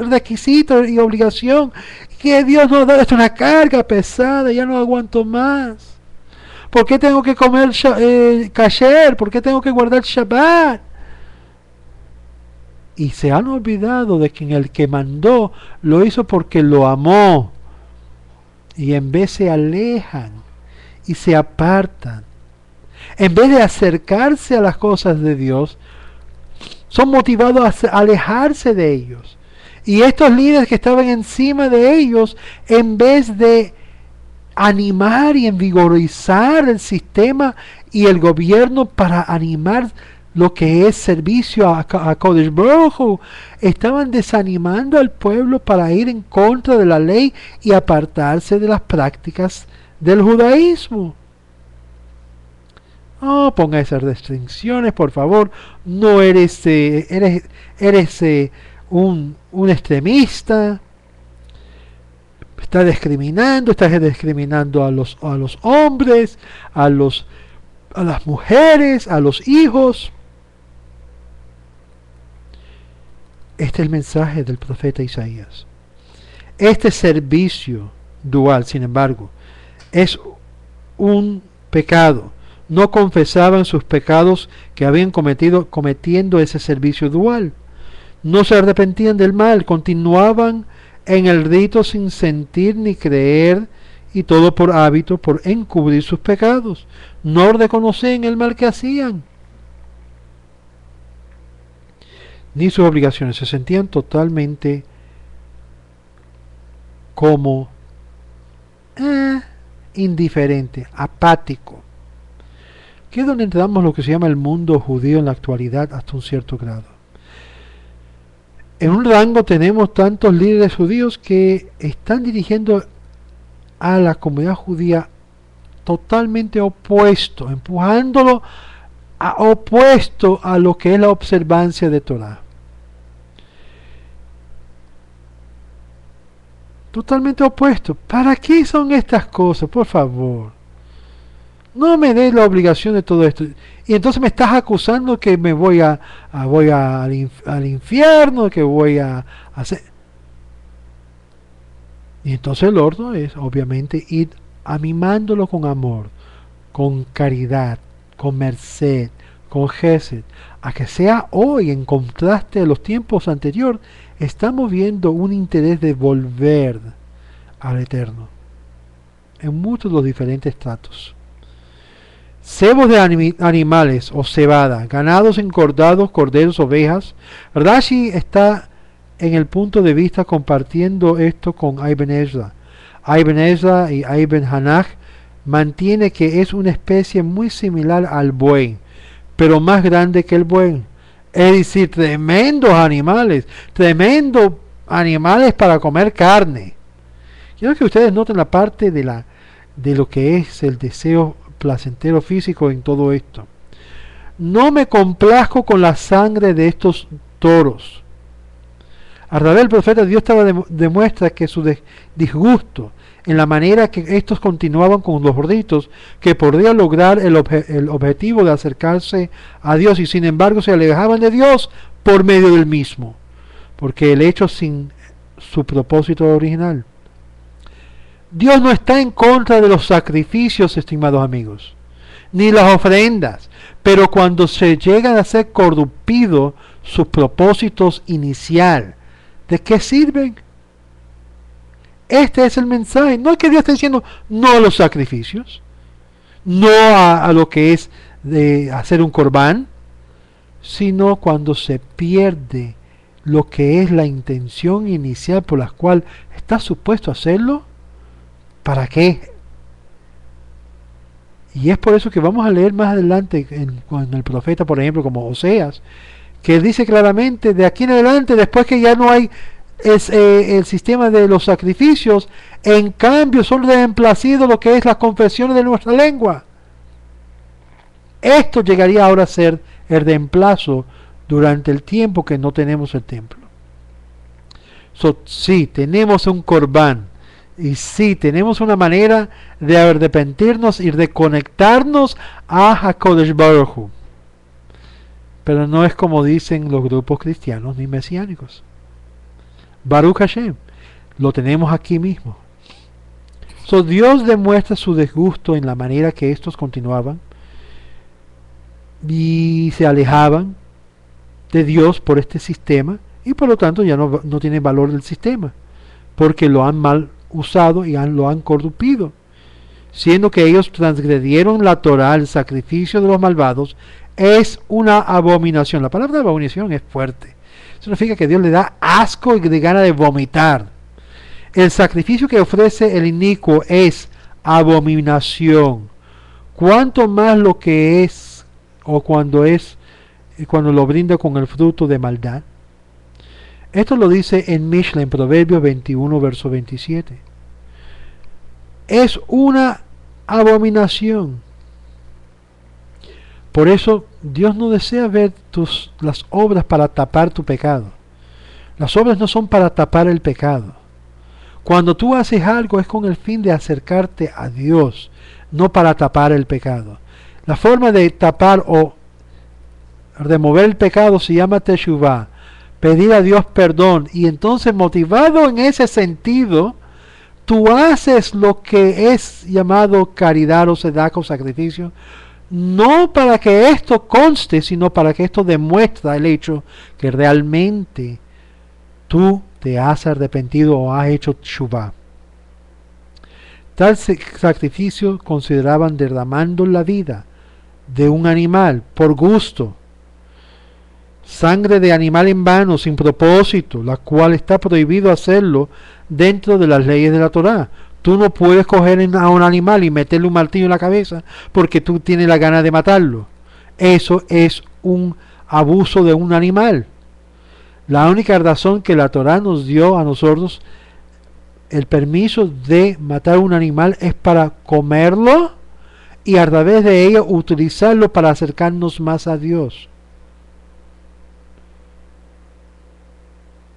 requisitos y obligación? Que Dios nos da, es una carga pesada, ya no aguanto más. ¿Por qué tengo que comer kasher? ¿Por qué tengo que guardar Shabbat? Y se han olvidado de que el que mandó lo hizo porque lo amó. Y en vez se alejan y se apartan. En vez de acercarse a las cosas de Dios, son motivados a alejarse de ellos. Y estos líderes que estaban encima de ellos, en vez de animar y envigorizar el sistema y el gobierno para animar lo que es servicio a Kodesh Baruj Hu, estaban desanimando al pueblo para ir en contra de la ley y apartarse de las prácticas del judaísmo. No ponga esas restricciones, por favor. No eres un extremista. Estás discriminando a los hombres, a las mujeres, a los hijos. Este es el mensaje del profeta Isaías. Este servicio dual, sin embargo, es un pecado. No confesaban sus pecados que habían cometiendo ese servicio dual. No se arrepentían del mal, continuaban en el rito sin sentir ni creer, y todo por hábito, por encubrir sus pecados. No reconocían el mal que hacían. ni sus obligaciones. Se sentían totalmente como indiferente, apático, que es donde entramos lo que se llama el mundo judío en la actualidad hasta un cierto grado. En un rango tenemos tantos líderes judíos que están dirigiendo a la comunidad judía totalmente opuesto, empujándolo opuesto a lo que es la observancia de Torah. Totalmente opuesto. ¿Para qué son estas cosas? Por favor. No me des la obligación de todo esto. Y entonces me estás acusando que me voy al infierno, que voy a hacer. Y entonces el orden es, obviamente, ir mimándolo con amor, con caridad, con merced, con gesed, a que sea hoy, en contraste a los tiempos anteriores, estamos viendo un interés de volver al Eterno en muchos de los diferentes tratos. Cebos de animales o cebada, ganados engordados, corderos, ovejas. Rashi está en el punto de vista compartiendo esto con Ibn Ezra. Ibn Ezra y Ibn Hanach mantiene que es una especie muy similar al buey, pero más grande que el buey. Es decir, tremendos animales para comer carne. Quiero que ustedes noten la parte de lo que es el deseo placentero físico en todo esto. No me complazco con la sangre de estos toros. A través del profeta Dios demuestra que su disgusto en la manera que estos continuaban con los gorditos, que podrían lograr el objetivo de acercarse a Dios, y sin embargo se alejaban de Dios por medio del mismo, porque el hecho sin su propósito original. Dios no está en contra de los sacrificios, estimados amigos, ni las ofrendas, pero cuando se llegan a ser corrompidos sus propósitos inicial, ¿de qué sirven? Este es el mensaje. No es que Dios esté diciendo no a los sacrificios, no a lo que es de hacer un corbán, sino cuando se pierde lo que es la intención inicial por la cual está supuesto hacerlo. ¿Para qué? Y es por eso que vamos a leer más adelante con el profeta, por ejemplo, como Oseas, que dice claramente, de aquí en adelante, después que ya no hay el sistema de los sacrificios, en cambio son reemplazados lo que es las confesiones de nuestra lengua. Esto llegaría ahora a ser el reemplazo durante el tiempo que no tenemos el templo. Sí, tenemos un corbán, y sí, tenemos una manera de arrepentirnos y de conectarnos a HaKodesh Baruch Hu. Pero no es como dicen los grupos cristianos ni mesiánicos. Baruch Hashem, lo tenemos aquí mismo. Dios demuestra su disgusto en la manera que estos continuaban y se alejaban de Dios por este sistema, y por lo tanto ya no tiene valor del sistema, porque lo han mal usado y lo han corrompido, siendo que ellos transgredieron la Torah. El sacrificio de los malvados es una abominación. La palabra abominación es fuerte. Eso significa que Dios le da asco y de gana de vomitar. El sacrificio que ofrece el inicuo es abominación. Cuanto más lo que es, o cuando lo brinda con el fruto de maldad. Esto lo dice en Mishlei, en Proverbios 21, verso 27. Es una abominación. Por eso Dios no desea ver las obras para tapar tu pecado. Las obras no son para tapar el pecado. Cuando tú haces algo es con el fin de acercarte a Dios, no para tapar el pecado. La forma de tapar o remover el pecado se llama teshuvah, pedir a Dios perdón, y entonces, motivado en ese sentido, tú haces lo que es llamado caridad o sedaca o sacrificio, no para que esto conste, sino para que esto demuestre el hecho que realmente tú te has arrepentido o has hecho teshuvah. Tal sacrificio consideraban derramando la vida de un animal por gusto, sangre de animal en vano, sin propósito, la cual está prohibido hacerlo dentro de las leyes de la Torá. Tú no puedes coger a un animal y meterle un martillo en la cabeza porque tú tienes la gana de matarlo. Eso es un abuso de un animal. La única razón que la Torá nos dio a nosotros el permiso de matar un animal es para comerlo y a través de ello utilizarlo para acercarnos más a Dios.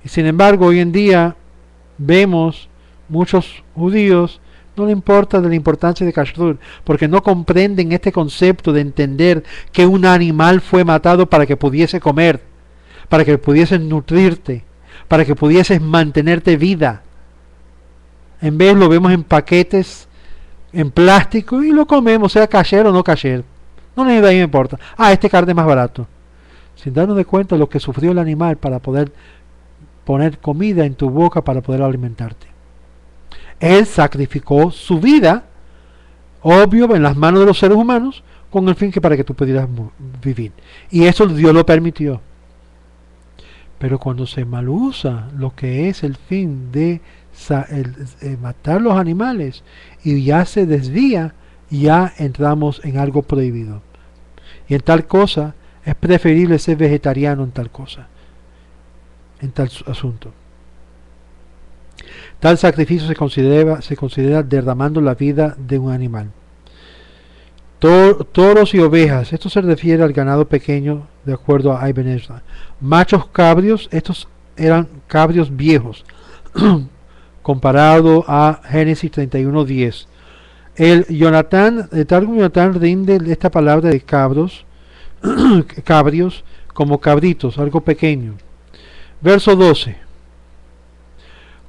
Y sin embargo, hoy en día vemos muchos judíos, no le importa de la importancia de Kashrut, porque no comprenden este concepto de entender que un animal fue matado para que pudiese comer, para que pudieses nutrirte, para que pudieses mantenerte vida. En vez lo vemos en paquetes, en plástico, y lo comemos, sea kasher o no kasher. No ni de ahí me importa. Este carne es más barato. Sin darnos de cuenta lo que sufrió el animal para poder poner comida en tu boca, para poder alimentarte. Él sacrificó su vida, obvio, en las manos de los seres humanos, con el fin que para que tú pudieras vivir. Y eso Dios lo permitió. Pero cuando se malusa lo que es el fin de matar los animales y ya se desvía, ya entramos en algo prohibido. Y en tal cosa es preferible ser vegetariano en tal cosa, en tal asunto. Tal sacrificio se considera derramando la vida de un animal. Toros y ovejas, esto se refiere al ganado pequeño, de acuerdo a Ibn Ezra. Machos cabrios, estos eran cabrios viejos, comparado a Génesis 31:10. El Targum Jonatán rinde esta palabra de cabros, cabrios, como cabritos, algo pequeño. Verso 12.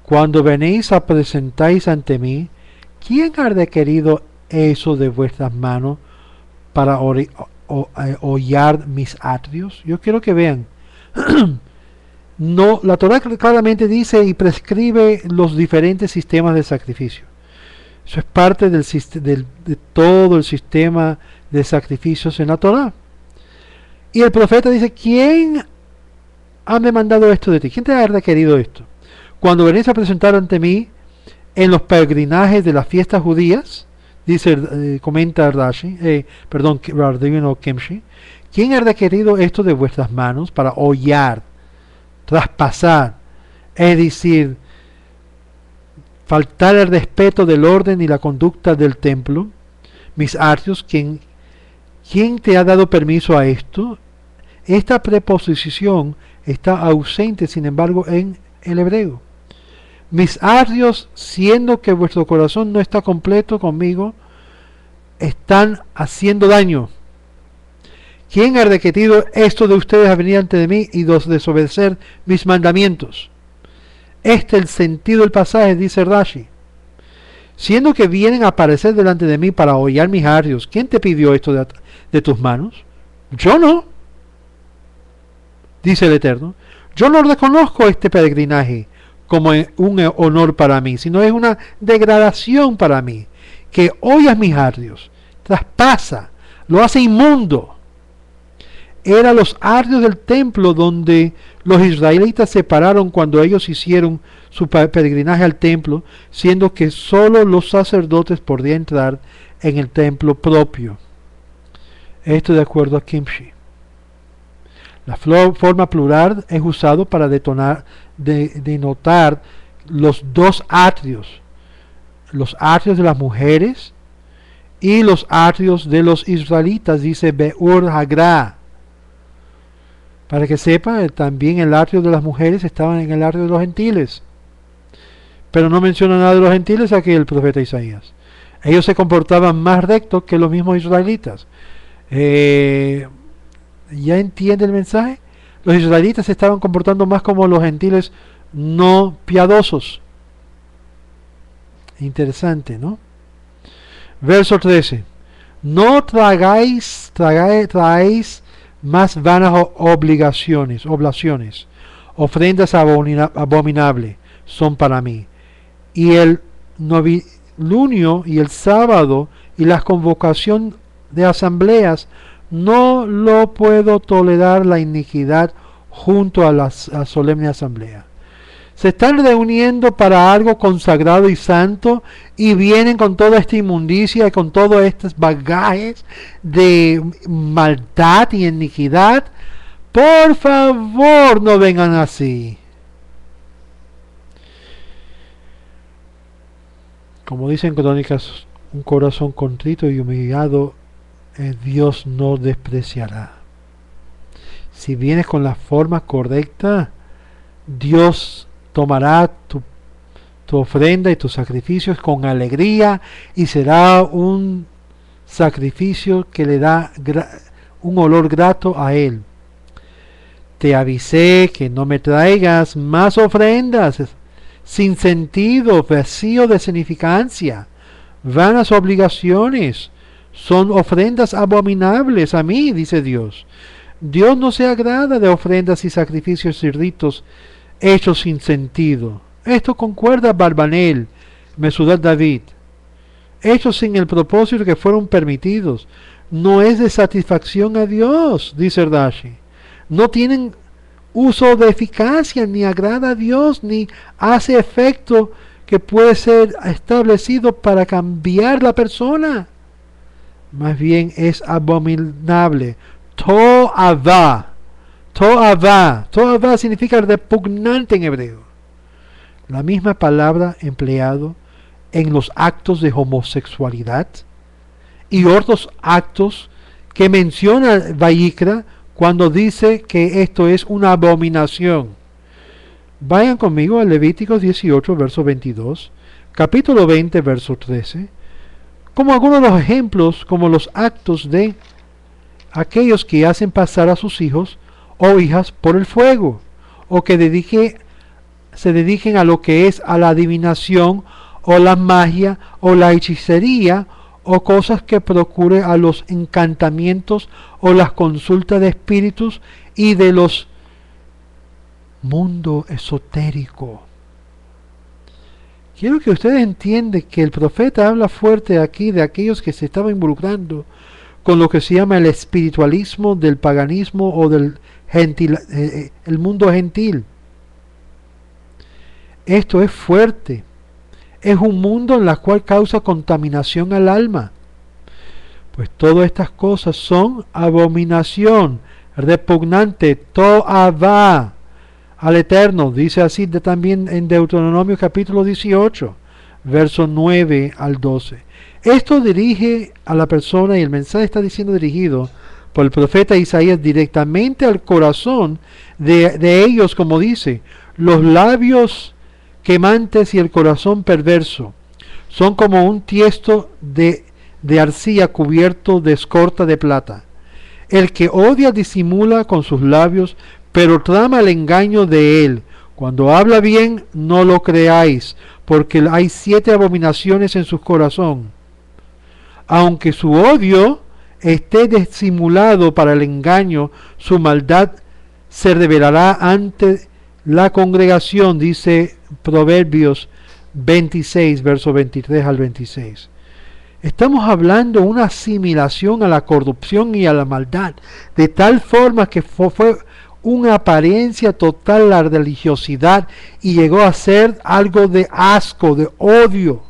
Cuando venéis a presentáis ante mí, ¿quién ha requerido eso de vuestras manos para hollar mis atrios? Yo quiero que vean. No, la Torá claramente dice y prescribe los diferentes sistemas de sacrificio. Eso es parte de todo el sistema de sacrificios en la Torá. Y el profeta dice, ¿quién ha demandado esto de ti? ¿Quién te ha requerido esto? Cuando venís a presentar ante mí en los peregrinajes de las fiestas judías, dice, comenta Rashi, Rabbeinu Kemshi, ¿quién ha requerido esto de vuestras manos para hollar, traspasar, es decir, faltar el respeto del orden y la conducta del templo, mis atrios? ¿Quién te ha dado permiso a esto? Esta preposición está ausente, sin embargo, en el hebreo. Mis atrios, siendo que vuestro corazón no está completo conmigo, están haciendo daño. ¿Quién ha requerido esto de ustedes a venir ante de mí y desobedecer mis mandamientos? Este es el sentido del pasaje, dice Rashi. Siendo que vienen a aparecer delante de mí para hollar mis atrios, ¿quién te pidió esto de tus manos? Yo no, dice el Eterno. Yo no reconozco este peregrinaje como un honor para mí, sino es una degradación para mí, que hollas mis atrios, traspasa, lo hace inmundo. Eran los atrios del templo donde los israelitas se pararon cuando ellos hicieron su peregrinaje al templo, siendo que solo los sacerdotes podían entrar en el templo propio. Esto de acuerdo a Kimshi. La forma plural es usado para denotar los dos atrios, los atrios de las mujeres y los atrios de los israelitas, dice Beur Hagra. Para que sepa, también el atrio de las mujeres estaban en el atrio de los gentiles, pero no menciona nada de los gentiles aquí el profeta Isaías. Ellos se comportaban más rectos que los mismos israelitas. ¿Ya entiende el mensaje? Los israelitas se estaban comportando más como los gentiles no piadosos. Interesante, ¿no? Verso 13. No tragáis más vanas oblaciones, ofrendas abominables son para mí. Y el novilunio y el sábado y la convocación de asambleas, no lo puedo tolerar la iniquidad junto a la solemne asamblea. Se están reuniendo para algo consagrado y santo y vienen con toda esta inmundicia y con todos estos bagajes de maldad y iniquidad. Por favor, no vengan así. Como dicen Crónicas, un corazón contrito y humillado Dios no despreciará. Si vienes con la forma correcta, Dios tomará tu ofrenda y tus sacrificios con alegría y será un sacrificio que le da un olor grato a Él. Te avisé que no me traigas más ofrendas sin sentido, vacío de significancia, vanas obligaciones, son ofrendas abominables a mí, dice Dios. Dios no se agrada de ofrendas y sacrificios y ritos hechos sin sentido. Esto concuerda Barbanel, Mesudat David. Hechos sin el propósito que fueron permitidos. No es de satisfacción a Dios, dice Rashi. No tienen uso de eficacia, ni agrada a Dios, ni hace efecto que puede ser establecido para cambiar la persona. Más bien es abominable. To'avá. To'avá. To'avá significa repugnante en hebreo. La misma palabra empleado en los actos de homosexualidad y otros actos que menciona Vayikra cuando dice que esto es una abominación. Vayan conmigo a Levíticos 18, verso 22, capítulo 20, verso 13, como algunos de los ejemplos, como los actos de aquellos que hacen pasar a sus hijos o hijas por el fuego, o que se dediquen a lo que es a la adivinación, o la magia, o la hechicería, o cosas que procure a los encantamientos, o las consultas de espíritus, y de los mundo esotérico. Quiero que ustedes entiendan que el profeta habla fuerte aquí de aquellos que se estaban involucrando con lo que se llama el espiritualismo del paganismo o del el mundo gentil. Esto es fuerte. Es un mundo en el cual causa contaminación al alma. Pues todas estas cosas son abominación, repugnante, to'avá al Eterno. Dice así también en Deuteronomio capítulo 18, versos 9 al 12. Esto dirige a la persona, y el mensaje está diciendo dirigido por el profeta Isaías directamente al corazón de ellos, como dice, los labios quemantes y el corazón perverso son como un tiesto de arcilla cubierto de escorta de plata. El que odia disimula con sus labios, pero trama el engaño de él. Cuando habla bien, no lo creáis, porque hay 7 abominaciones en su corazón. Aunque su odio esté disimulado para el engaño, su maldad se revelará ante la congregación, dice Proverbios 26, versos 23 al 26. Estamos hablando de una asimilación a la corrupción y a la maldad, de tal forma que fue una apariencia total la religiosidad y llegó a ser algo de asco, de odio.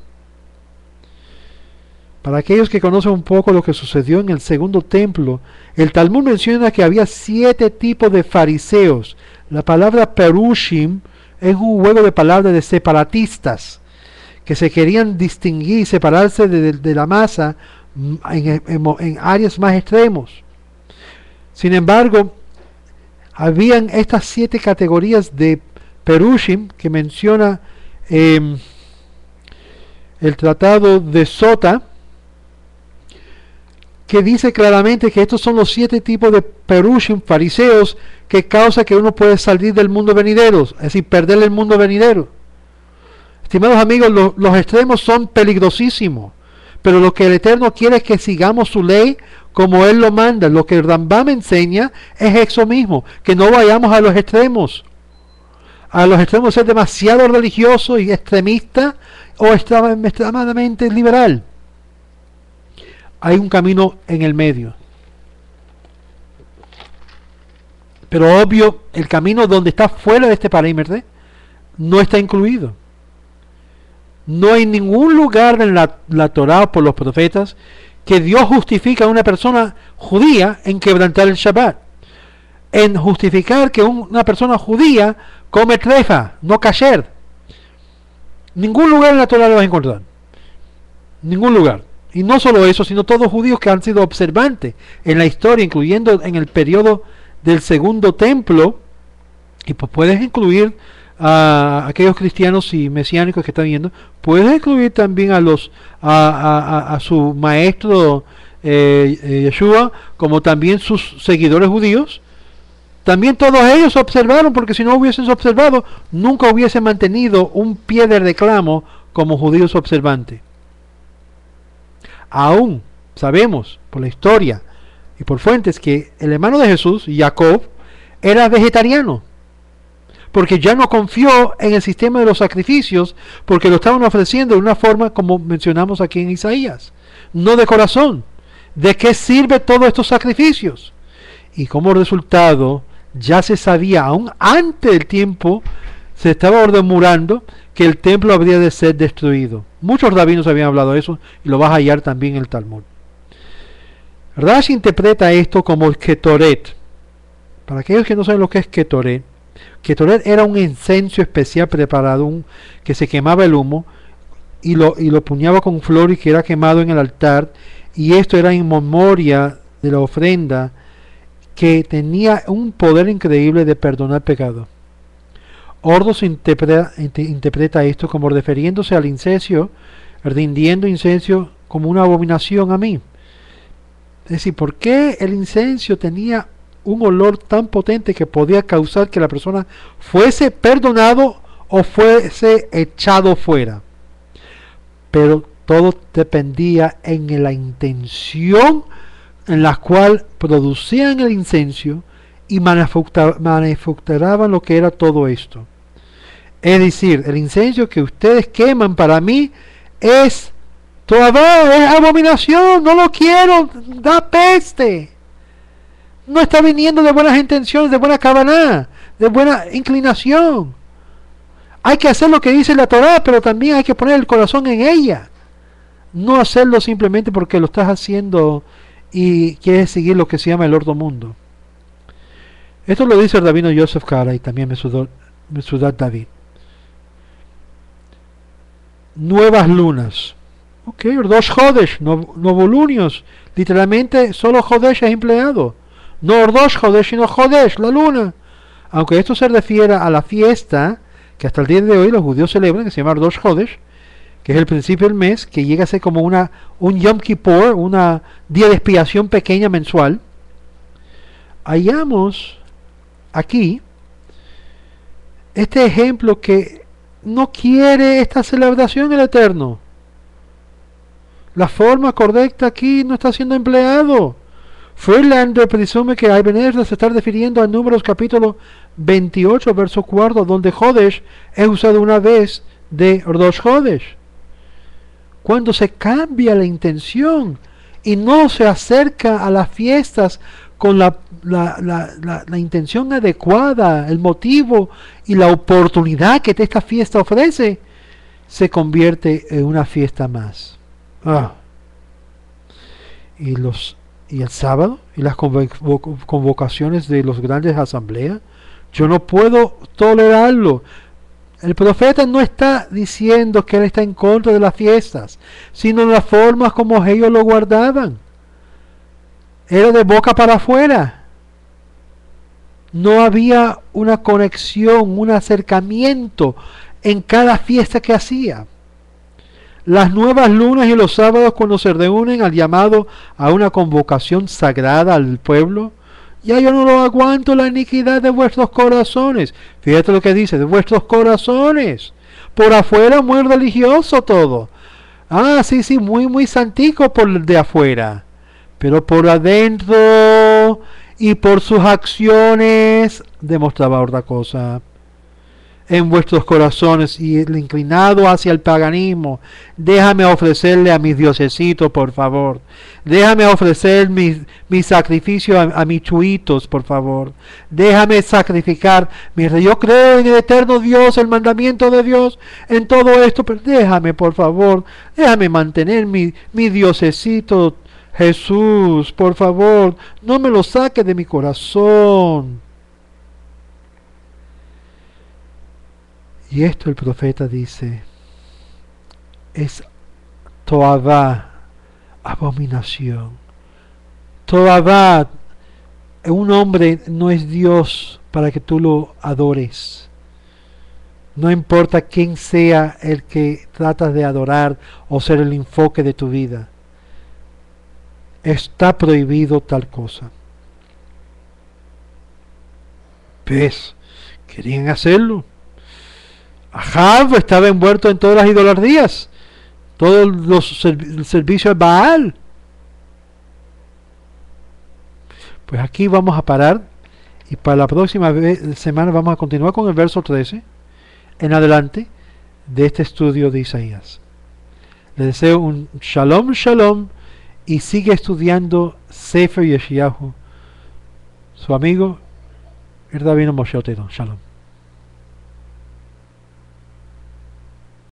Para aquellos que conocen un poco lo que sucedió en el segundo templo, el Talmud menciona que había 7 tipos de fariseos. La palabra perushim es un juego de palabras de separatistas, que se querían distinguir y separarse de la masa en áreas más extremos. Sin embargo, habían estas 7 categorías de perushim que menciona el tratado de Sota, que dice claramente que estos son los 7 tipos de perushim, fariseos, que causa que uno puede salir del mundo venidero, es decir, perder el mundo venidero. Estimados amigos, los extremos son peligrosísimos, pero lo que el Eterno quiere es que sigamos su ley como Él lo manda. Lo que el Rambam enseña es eso mismo, que no vayamos a los extremos. A los extremos de ser demasiado religioso y extremista o extremadamente liberal. Hay un camino en el medio. Pero obvio, el camino donde está fuera de este perímetro no está incluido. No hay ningún lugar en la Torá por los profetas que Dios justifica a una persona judía en quebrantar el Shabbat, en justificar que una persona judía come trefa, no kasher. Ningún lugar en la Torá lo vas a encontrar. Ningún lugar. Y no solo eso, sino todos judíos que han sido observantes en la historia, incluyendo en el periodo del segundo templo, y pues puedes incluir a aquellos cristianos y mesiánicos que están viendo, puedes incluir también a su maestro Yeshua, como también sus seguidores judíos. También todos ellos observaron, porque si no hubiesen observado, nunca hubiesen mantenido un pie de reclamo como judíos observantes. Aún sabemos por la historia y por fuentes que el hermano de Jesús, Jacob, era vegetariano, porque ya no confió en el sistema de los sacrificios, porque lo estaban ofreciendo de una forma como mencionamos aquí en Isaías, no de corazón. ¿De qué sirve todos estos sacrificios? Y como resultado, ya se sabía, aún antes del tiempo, se estaba murmurando que el templo habría de ser destruido. Muchos rabinos habían hablado de eso, y lo vas a hallar también en el Talmud. Rashi interpreta esto como el Ketoret. Para aquellos que no saben lo que es Ketoret, Ketoret era un incenso especial preparado, que se quemaba el humo, y lo puñaba con flor y que era quemado en el altar, y esto era en memoria de la ofrenda, que tenía un poder increíble de perdonar pecado. Ordos interpreta esto como refiriéndose al incenso, rindiendo incenso como una abominación a mí. Es decir, ¿por qué el incenso tenía un olor tan potente que podía causar que la persona fuese perdonado o fuese echado fuera? Pero todo dependía en la intención en la cual producían el incenso y manufacturaban lo que era todo esto. Es decir, el incenso que ustedes queman para mí es todavía es abominación, no lo quiero, da peste. No está viniendo de buenas intenciones, de buena cabana, de buena inclinación. Hay que hacer lo que dice la Torá, pero también hay que poner el corazón en ella. No hacerlo simplemente porque lo estás haciendo y quieres seguir lo que se llama el ordo mundo. Esto lo dice el rabino Yosef Kara y también Mesudat David. Nuevas lunas. Ok, dos Jodesh, novolunios. Literalmente solo Jodesh es empleado. No dos Jodesh, sino Jodesh, la luna. Aunque esto se refiere a la fiesta que hasta el día de hoy los judíos celebran, que se llama dos Jodesh, que es el principio del mes, que llega a ser como un Yom Kippur, una día de expiación pequeña mensual. Hallamos aquí este ejemplo que no quiere esta celebración el Eterno. La forma correcta aquí no está siendo empleado. Freelander presume que Ebenezer se está refiriendo a Números capítulo 28, verso 4, donde Jodesh es usado una vez de Rosh Jodesh. Cuando se cambia la intención y no se acerca a las fiestas con la intención adecuada, el motivo y la oportunidad que esta fiesta ofrece, se convierte en una fiesta más. Y el sábado y las convocaciones de los grandes asambleas, yo no puedo tolerarlo. El profeta no está diciendo que él está en contra de las fiestas, sino de las formas como ellos lo guardaban. Era de boca para afuera. No había una conexión, un acercamiento en cada fiesta que hacía. Las nuevas lunas y los sábados, cuando se reúnen al llamado a una convocación sagrada al pueblo, ya yo no lo aguanto la iniquidad de vuestros corazones. Fíjate lo que dice, de vuestros corazones. Por afuera muy religioso todo. Sí, muy santico por de afuera. Pero por adentro y por sus acciones demostraba otra cosa. en vuestros corazones y el inclinado hacia el paganismo, déjame ofrecerle a mis diosesitos, por favor. Déjame ofrecer mi sacrificio a mis chuitos, por favor. Déjame sacrificar mi rey. Yo creo en el eterno Dios, el mandamiento de Dios, en todo esto, pero déjame, por favor, déjame mantener mi diosesito. Jesús, por favor, no me lo saque de mi corazón. Y esto el profeta dice, es toabá, abominación. Toabá, un hombre no es Dios para que tú lo adores. No importa quién sea el que tratas de adorar o ser el enfoque de tu vida. Está prohibido tal cosa. ¿Ves? Querían hacerlo. Ahab estaba envuelto en todas las idolatrías, todos los servicios a Baal. Pues aquí vamos a parar y para la próxima semana vamos a continuar con el verso 13 en adelante de este estudio de Isaías. Les deseo un shalom shalom y sigue estudiando Sefer Yeshayahu. Su amigo, el Rabino Moshe Otero. Shalom.